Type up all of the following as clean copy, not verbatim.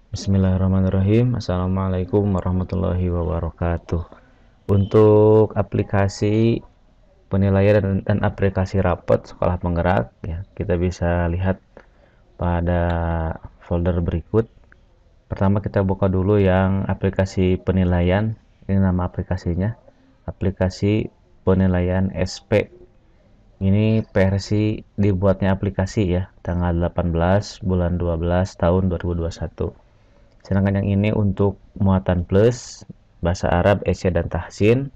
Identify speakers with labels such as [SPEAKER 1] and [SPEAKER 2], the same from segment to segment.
[SPEAKER 1] Bismillahirrahmanirrahim. Assalamualaikum warahmatullahi wabarakatuh. Untuk aplikasi penilaian dan aplikasi rapot sekolah penggerak, ya, kita bisa lihat pada folder berikut. Pertama kita buka dulu yang aplikasi penilaian. Ini nama aplikasinya, aplikasi penilaian SP. Ini versi dibuatnya aplikasi ya, tanggal 18 bulan 12 tahun 2021. Sedangkan yang ini untuk muatan plus, bahasa Arab, Esya dan Tahsin.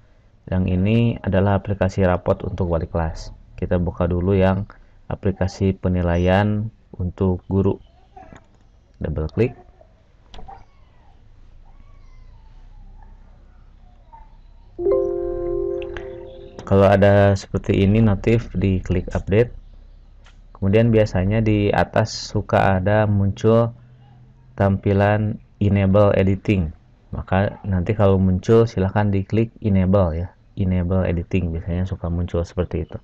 [SPEAKER 1] Yang ini adalah aplikasi rapot untuk wali kelas. Kita buka dulu yang aplikasi penilaian untuk guru. Double klik. Kalau ada seperti ini notif, di klik update. Kemudian biasanya di atas suka ada muncul tampilan enable editing. Maka nanti kalau muncul silahkan diklik enable ya. Enable editing biasanya suka muncul seperti itu.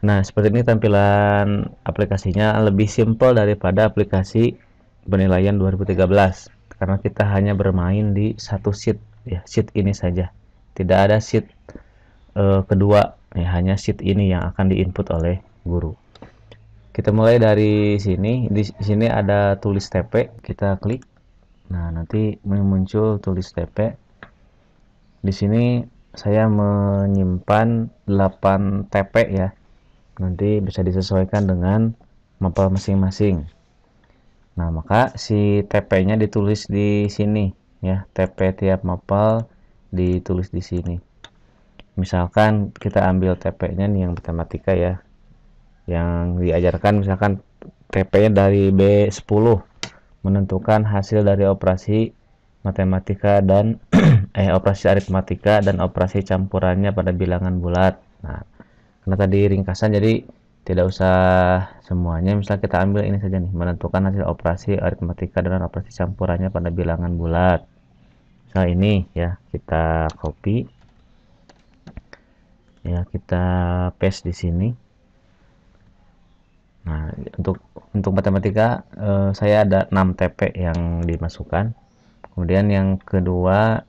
[SPEAKER 1] Nah, seperti ini tampilan aplikasinya, lebih simpel daripada aplikasi penilaian 2013 karena kita hanya bermain di satu sheet ya, sheet ini saja. Tidak ada sheet kedua ya, hanya sheet ini yang akan diinput oleh guru. Kita mulai dari sini. Di sini ada tulis TP, kita klik. Nah, nanti muncul tulis TP. Di sini saya menyimpan 8 TP ya. Nanti bisa disesuaikan dengan mapel masing-masing. Nah, maka si TP-nya ditulis di sini ya. TP tiap mapel ditulis di sini. Misalkan kita ambil TP-nya nih yang matematika ya. Yang diajarkan misalkan TP-nya dari B10, menentukan hasil dari operasi matematika dan operasi aritmatika dan operasi campurannya pada bilangan bulat. Nah, karena tadi ringkasan jadi tidak usah semuanya. Misal kita ambil ini saja nih, menentukan hasil operasi aritmatika dan operasi campurannya pada bilangan bulat. Misal ini ya, kita copy ya, kita paste di sini. Nah, untuk matematika saya ada 6 TP yang dimasukkan. Kemudian yang kedua,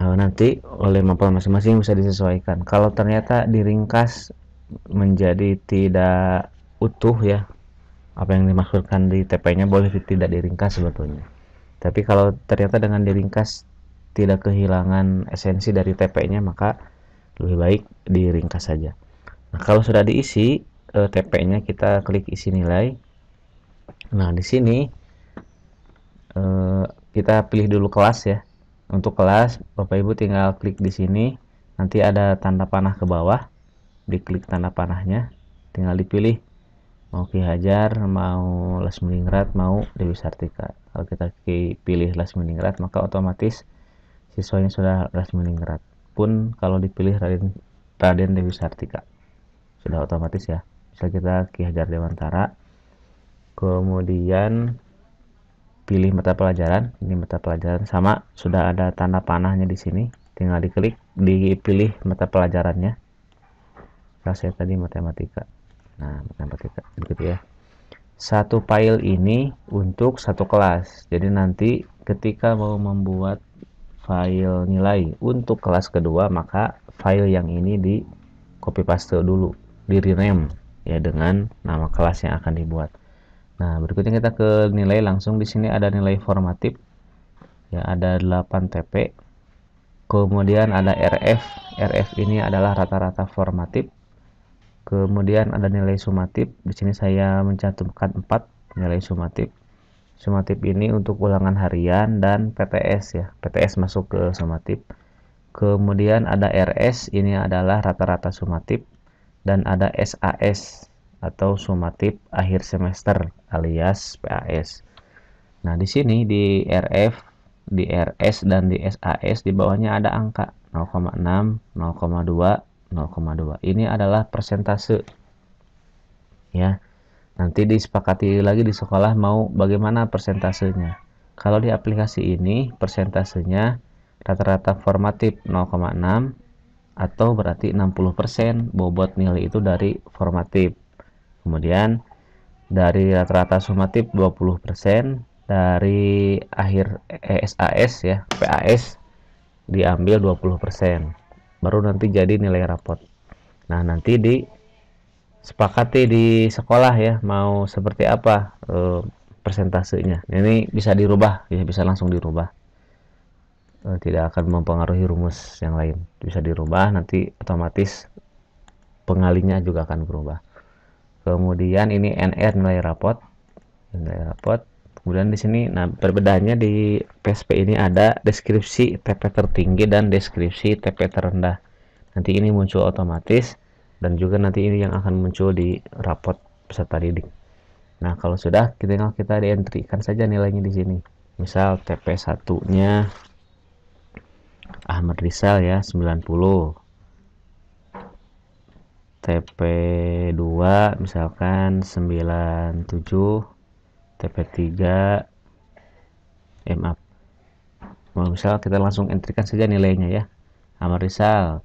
[SPEAKER 1] nanti oleh mapel masing-masing bisa disesuaikan. Kalau ternyata diringkas menjadi tidak utuh ya, apa yang dimaksudkan di TP-nya boleh tidak diringkas sebetulnya. Tapi kalau ternyata dengan diringkas tidak kehilangan esensi dari TP-nya, maka lebih baik diringkas saja. Nah, kalau sudah diisi TP-nya, kita klik isi nilai. Nah, di sini kita pilih dulu kelas ya. Untuk kelas, Bapak Ibu tinggal klik di sini. Nanti ada tanda panah ke bawah. Diklik tanda panahnya, tinggal dipilih mau Ki Hajar, mau Lasminingrat, mau Dewi Sartika. Kalau kita pilih Lasminingrat, maka otomatis siswanya sudah Lasminingrat. Pun kalau dipilih Raden Dewi Sartika, sudah otomatis ya. Misal kita Ki Hajar Dewantara, kemudian pilih mata pelajaran. Ini mata pelajaran sama, sudah ada tanda panahnya di sini. Tinggal diklik, dipilih mata pelajarannya. Kalau saya tadi matematika. Nah, matematika gitu ya. Satu file ini untuk satu kelas. Jadi nanti ketika mau membuat file nilai untuk kelas kedua, maka file yang ini di copy paste dulu, di rename ya dengan nama kelas yang akan dibuat. Nah, berikutnya kita ke nilai langsung. Di sini ada nilai formatif. Ya, ada 8 TP. Kemudian ada RF. RF ini adalah rata-rata formatif. Kemudian ada nilai sumatif. Di sini saya mencantumkan 4 nilai sumatif. Sumatif ini untuk ulangan harian dan PTS ya. PTS masuk ke sumatif. Kemudian ada RS, ini adalah rata-rata sumatif, dan ada SAS atau sumatif akhir semester alias PAS. Nah, di sini di RF, di RS dan di SAS di bawahnya ada angka 0,6, 0,2, 0,2. Ini adalah persentase ya. Nanti disepakati lagi di sekolah mau bagaimana persentasenya. Kalau di aplikasi ini persentasenya rata-rata formatif 0,6 atau berarti 60% bobot nilai itu dari formatif. Kemudian dari rata-rata sumatif 20%, dari akhir SAS ya, PAS diambil 20%. Baru nanti jadi nilai rapot. Nah, nanti sepakati di sekolah ya mau seperti apa persentasenya. Ini bisa dirubah ya, bisa langsung dirubah, tidak akan mempengaruhi rumus yang lain, bisa dirubah, nanti otomatis pengalinya juga akan berubah. Kemudian ini NR nilai rapot. Kemudian di sini, nah perbedaannya di PSP ini ada deskripsi TP tertinggi dan deskripsi TP terendah. Nanti ini muncul otomatis, dan juga nanti ini yang akan muncul di rapot peserta didik. Nah, kalau sudah, tinggal kita dientrikan saja nilainya di sini. Misal TP 1-nya Ahmad Rizal ya 90. TP 2 misalkan 97. TP 3 maaf. Misal kita langsung entrikan saja nilainya ya. Ahmad Rizal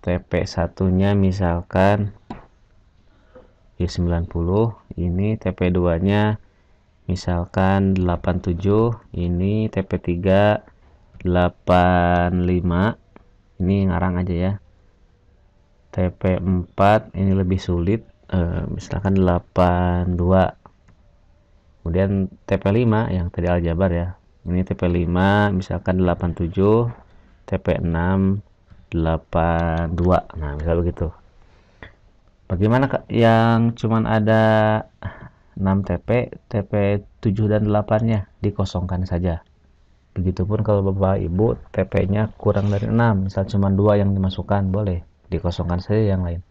[SPEAKER 1] TP 1-nya misalkan 90, ini TP 2-nya misalkan 87, ini TP 3 85, ini ngarang aja ya. TP 4 ini lebih sulit, misalkan 82. Kemudian TP 5 yang tadi aljabar ya, ini TP 5 misalkan 87, TP 6 82. Nah, misal begitu. Bagaimana yang cuman ada 6 TP, TP 7 dan 8-nya dikosongkan saja. Begitupun kalau Bapak Ibu TP-nya kurang dari 6, misal cuma 2 yang dimasukkan, boleh dikosongkan saja yang lain.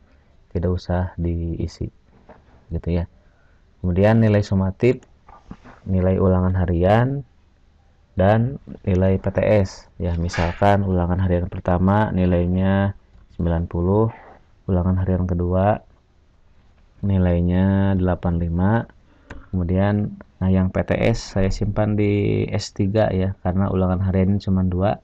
[SPEAKER 1] Tidak usah diisi. Gitu ya. Kemudian nilai sumatif, nilai ulangan harian, dan nilai PTS. Ya, misalkan ulangan harian pertama nilainya 90, ulangan harian kedua nilainya 85. Kemudian nah yang PTS saya simpan di S3 ya, karena ulangan harian ini cuma 2,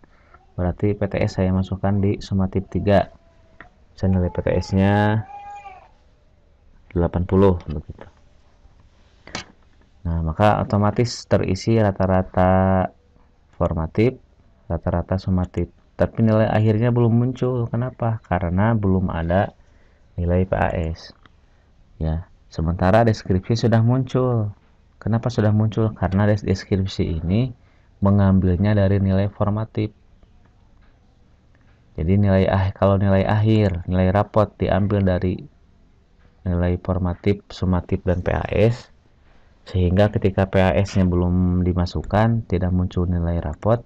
[SPEAKER 1] berarti PTS saya masukkan di sumatif 3. Saya nilai PTS-nya 80 begitu. Nah, maka otomatis terisi rata-rata formatif, rata-rata sumatif. Tapi nilai akhirnya belum muncul. Kenapa? Karena belum ada nilai PAS. Ya, sementara deskripsi sudah muncul. Kenapa sudah muncul? Karena deskripsi ini mengambilnya dari nilai formatif. Jadi kalau nilai akhir, nilai rapot diambil dari nilai formatif, sumatif, dan PAS, sehingga ketika PAS-nya belum dimasukkan tidak muncul nilai rapot.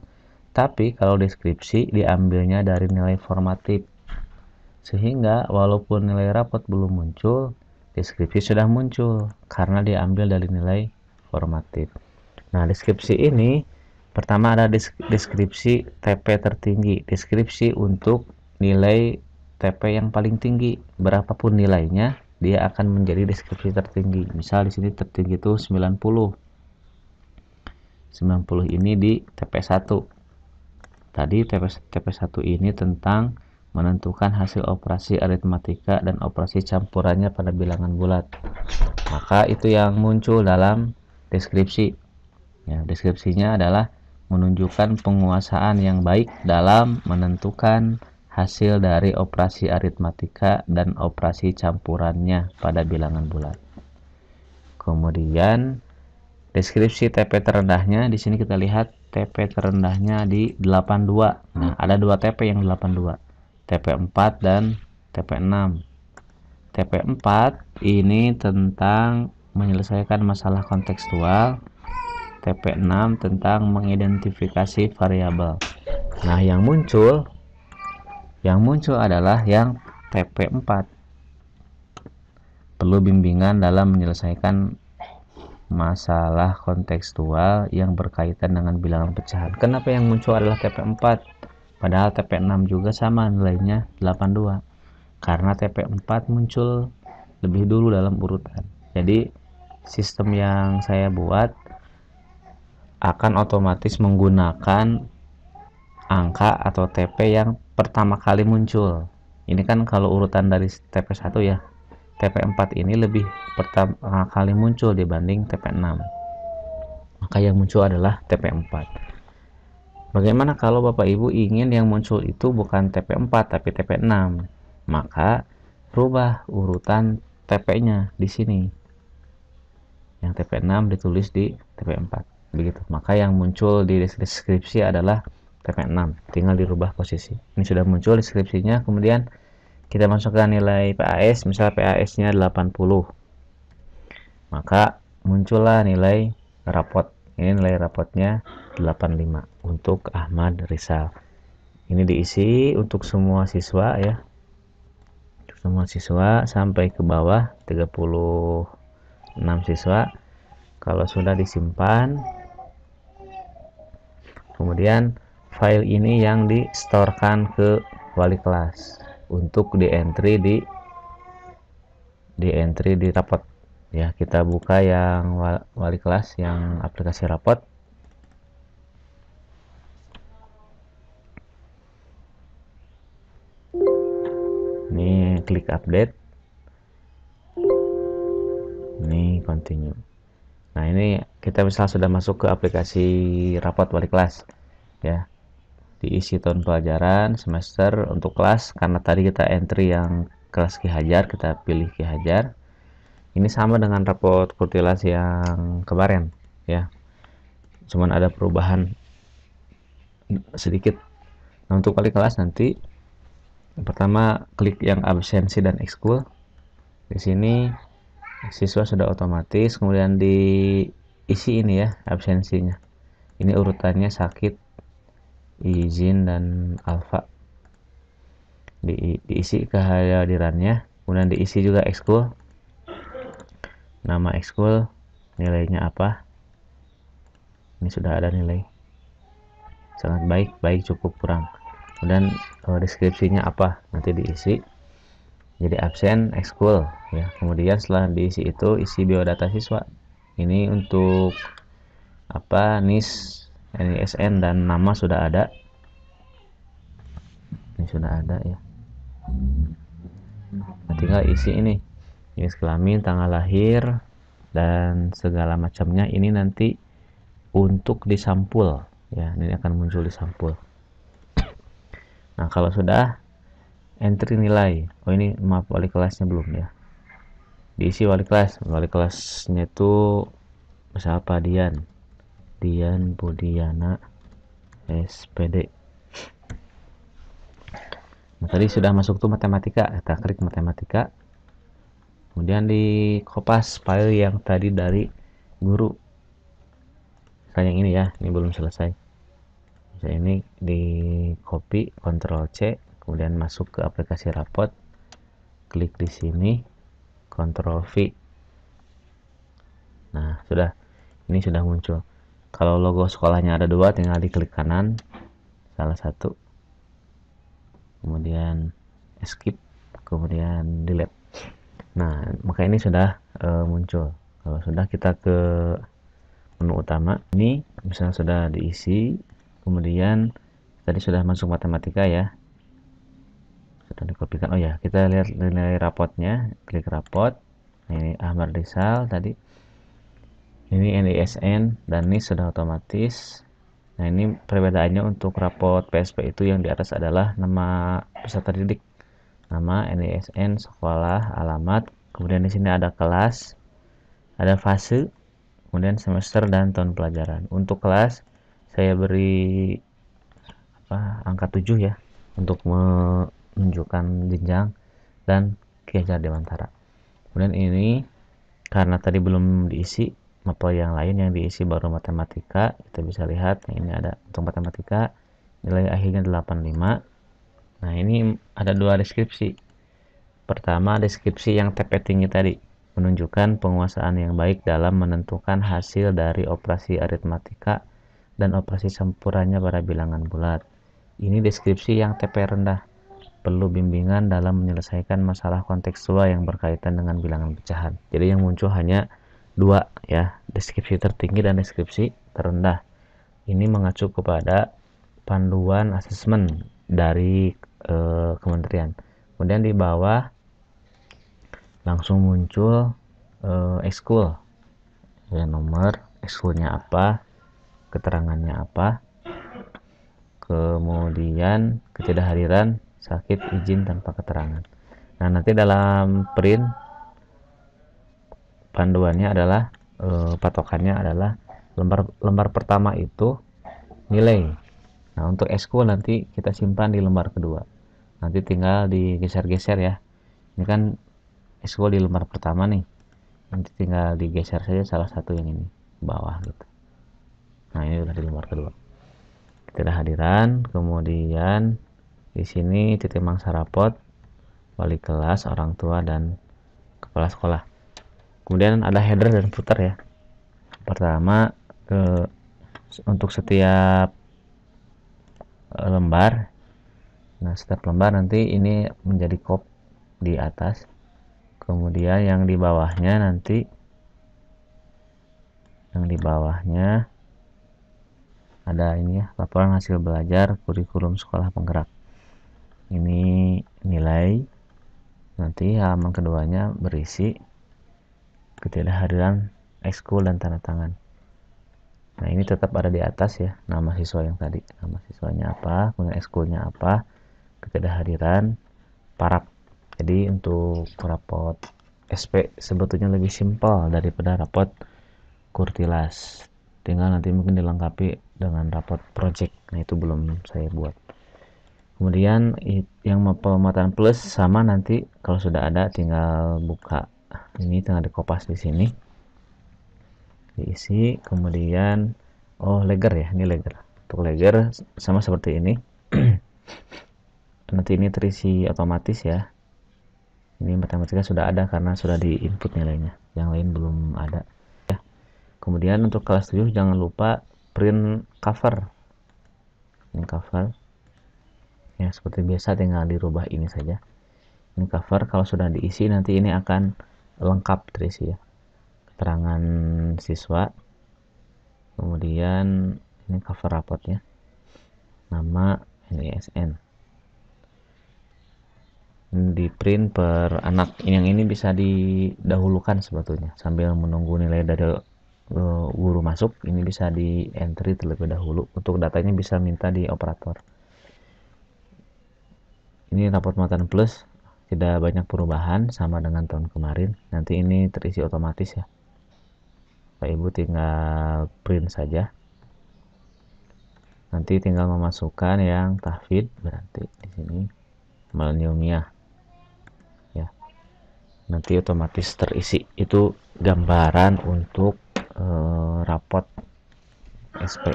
[SPEAKER 1] Tapi kalau deskripsi diambilnya dari nilai formatif, sehingga walaupun nilai rapot belum muncul, deskripsi sudah muncul karena diambil dari nilai formatif. Nah, deskripsi ini pertama ada deskripsi TP tertinggi, deskripsi untuk nilai TP yang paling tinggi. Berapapun nilainya, dia akan menjadi deskripsi tertinggi. Misal di sini tertinggi itu 90. 90 ini di TP1. Tadi TP1 ini tentang menentukan hasil operasi aritmatika dan operasi campurannya pada bilangan bulat. Maka itu yang muncul dalam deskripsi. Ya, deskripsinya adalah menunjukkan penguasaan yang baik dalam menentukan hasil dari operasi aritmatika dan operasi campurannya pada bilangan bulat. Kemudian deskripsi TP terendahnya, di sini kita lihat TP terendahnya di 82. Nah, ada 2 TP yang 82. TP 4 dan TP 6. TP 4 ini tentang menyelesaikan masalah kontekstual TP6 tentang mengidentifikasi variabel. Nah, yang muncul adalah yang TP4. Perlu bimbingan dalam menyelesaikan masalah kontekstual yang berkaitan dengan bilangan pecahan. Kenapa yang muncul adalah TP4? Padahal TP6 juga sama nilainya 82. Karena TP4 muncul lebih dulu dalam urutan. Jadi sistem yang saya buat akan otomatis menggunakan angka atau TP yang pertama kali muncul. Ini kan kalau urutan dari TP1 ya. TP4 ini lebih pertama kali muncul dibanding TP6. Maka yang muncul adalah TP4. Bagaimana kalau Bapak Ibu ingin yang muncul itu bukan TP4 tapi TP6? Maka rubah urutan TP-nya di sini. Yang TP6 ditulis di TP4. Begitu. Maka yang muncul di deskripsi adalah TP6. Tinggal dirubah posisi. Ini sudah muncul deskripsinya, kemudian kita masukkan nilai PAS, misalnya PAS-nya 80. Maka muncullah nilai rapot. Ini nilai rapotnya 85 untuk Ahmad Rizal. Ini diisi untuk semua siswa ya. Untuk semua siswa sampai ke bawah 36 siswa. Kalau sudah disimpan, kemudian file ini yang di-storekan ke wali kelas untuk di entry di rapot ya. Kita buka yang wali kelas yang aplikasi rapot. Ini klik update, ini continue. Nah, ini kita misal sudah masuk ke aplikasi rapot wali kelas ya. Diisi tahun pelajaran, semester, untuk kelas. Karena tadi kita entry yang kelas Ki Hajar, kita pilih Ki Hajar. Ini sama dengan rapot kurtilas yang kemarin ya, cuman ada perubahan sedikit. Nah, untuk wali kelas nanti pertama klik yang absensi dan ekskul. Di sini siswa sudah otomatis, kemudian diisi ini ya absensinya. Ini urutannya sakit, izin, dan alfa. Diisi kehadirannya, kemudian diisi juga ekskul, nama ekskul, nilainya apa. Ini sudah ada nilai, sangat baik, baik, cukup, kurang. Kemudian deskripsinya apa nanti diisi, jadi absen, ekskul ya. Kemudian setelah diisi itu isi biodata siswa. Ini untuk apa, NIS, NISN, dan nama sudah ada. Ini sudah ada ya. Nah, tinggal isi ini jenis kelamin, tanggal lahir, dan segala macamnya. Ini nanti untuk disampul ya, ini akan muncul di sampul. Nah, kalau sudah entry nilai, oh ini maaf, wali kelasnya belum ya, diisi wali kelasnya itu misal apa, Dian Budiana SPD. Nah, tadi sudah masuk tuh matematika, kita klik matematika, kemudian di kopas file yang tadi dari guru. Misalnya yang ini ya, ini belum selesai. Misalnya ini di copy, Ctrl C, kemudian masuk ke aplikasi rapot, klik di sini, Ctrl V. Nah, sudah, ini sudah muncul. Kalau logo sekolahnya ada dua, tinggal diklik kanan salah satu, kemudian skip, kemudian delete. Nah, maka ini sudah muncul. Kalau sudah, kita ke menu utama. Ini misalnya sudah diisi, kemudian tadi sudah masuk matematika ya, sudah dikopikan. Oh ya, kita lihat nilai rapotnya, klik rapot. Nah, ini Ahmad Rizal tadi. Ini NISN dan NIS sudah otomatis. Nah, ini perbedaannya untuk rapot PSP itu yang di atas adalah nama peserta didik, nama, NISN, sekolah, alamat, kemudian di sini ada kelas, ada fase, kemudian semester, dan tahun pelajaran. Untuk kelas saya beri angka 7 ya, untuk menunjukkan jenjang dan Ki Hajar Dewantara. Kemudian ini karena tadi belum diisi, mapel yang lain yang diisi baru matematika, kita bisa lihat. Nah, ini ada untuk matematika nilai akhirnya 85. Nah, ini ada dua deskripsi. Pertama, deskripsi yang TP tinggi tadi menunjukkan penguasaan yang baik dalam menentukan hasil dari operasi aritmatika dan operasi campurannya pada bilangan bulat. Ini deskripsi yang TP rendah, perlu bimbingan dalam menyelesaikan masalah kontekstual yang berkaitan dengan bilangan pecahan. Jadi yang muncul hanya dua ya, deskripsi tertinggi dan deskripsi terendah. Ini mengacu kepada panduan asesmen dari kementerian. Kemudian di bawah langsung muncul ekskul, ya, nomor ekskulnya apa, keterangannya apa, kemudian ketidakhadiran sakit izin tanpa keterangan. Nah, nanti dalam print panduannya adalah patokannya adalah lembar pertama itu nilai. Nah, untuk ekskul nanti kita simpan di lembar kedua. Nanti tinggal digeser-geser ya. Ini kan ekskul di lembar pertama nih. Nanti tinggal digeser saja salah satu yang ini ke bawah gitu. Nah, ini udah di lembar kedua. Ketidakhadiran, kemudian di sini titik mangsa rapot, wali kelas, orang tua, dan kepala sekolah. Kemudian ada header dan footer ya. Pertama, untuk setiap lembar, nah setiap lembar nanti ini menjadi kop di atas. Kemudian yang di bawahnya nanti, yang di bawahnya ada ini ya, laporan hasil belajar kurikulum sekolah penggerak. Ini nilai. Nanti halaman keduanya berisi ketidakhadiran ekskul dan tanda tangan. Nah, ini tetap ada di atas ya, nama siswa yang tadi. Nama siswanya apa, kemudian ekskulnya apa, ketidakhadiran, paraf. Jadi untuk rapot SP sebetulnya lebih simpel daripada rapot kurtilas. Tinggal nanti mungkin dilengkapi dengan rapot project. Nah, itu belum saya buat. Kemudian yang pemetaan plus sama nanti kalau sudah ada tinggal buka. Ini tinggal dikopas di sini. Diisi, kemudian legger ya, ini legger. Untuk legger sama seperti ini. Nanti ini terisi otomatis ya. Ini matematika sudah ada karena sudah di input nilainya. Yang lain belum ada. Ya. Kemudian untuk kelas 7 jangan lupa print cover. Ini cover. Ya, seperti biasa tinggal dirubah ini saja. Ini cover, kalau sudah diisi nanti ini akan lengkap terisi ya. Keterangan siswa. Kemudian ini cover rapotnya. Nama, NISN. Di print per anak. Yang ini bisa didahulukan sebetulnya sambil menunggu nilai dari guru masuk. Ini bisa di entry terlebih dahulu. Untuk datanya bisa minta di operator. Ini rapot muatan plus, tidak banyak perubahan sama dengan tahun kemarin. Nanti ini terisi otomatis ya. Pak Ibu tinggal print saja. Nanti tinggal memasukkan yang tahfidz, berarti di sini mileniumnya. Ya. Nanti otomatis terisi. Itu gambaran untuk rapot SP.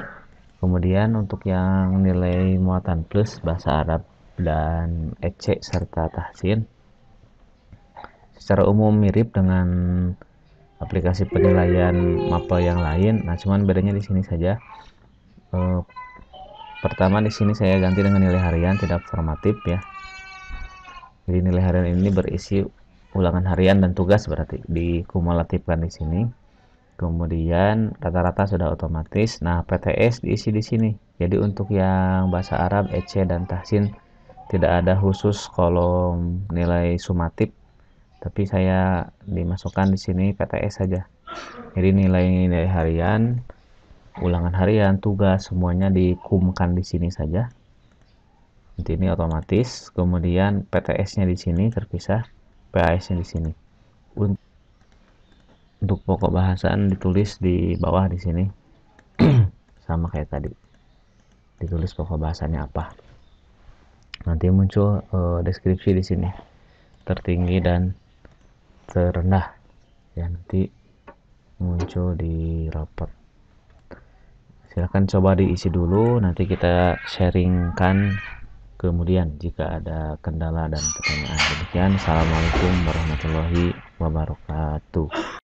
[SPEAKER 1] Kemudian untuk yang nilai muatan plus bahasa Arab dan EC serta tahsin secara umum mirip dengan aplikasi penilaian mapel yang lain. Nah, cuman bedanya di sini saja. Pertama di sini saya ganti dengan nilai harian, tidak formatif ya. Jadi nilai harian ini berisi ulangan harian dan tugas, berarti dikumulatifkan di sini. Kemudian rata-rata sudah otomatis. Nah, PTS diisi di sini. Jadi untuk yang bahasa Arab, EC dan tahsin tidak ada khusus kolom nilai sumatif, tapi saya dimasukkan di sini PTS saja. Jadi nilai-nilai harian, ulangan harian, tugas semuanya dikumkan di sini saja. Nanti ini otomatis. Kemudian PTS-nya di sini terpisah, PAS-nya di sini. Untuk pokok bahasan ditulis di bawah di sini. Sama kayak tadi. Ditulis pokok bahasannya apa. Nanti muncul deskripsi di sini. Tertinggi dan terendah. Ya, nanti muncul di rapot. Silahkan coba diisi dulu, nanti kita sharingkan kemudian jika ada kendala dan pertanyaan. Demikian, assalamualaikum warahmatullahi wabarakatuh.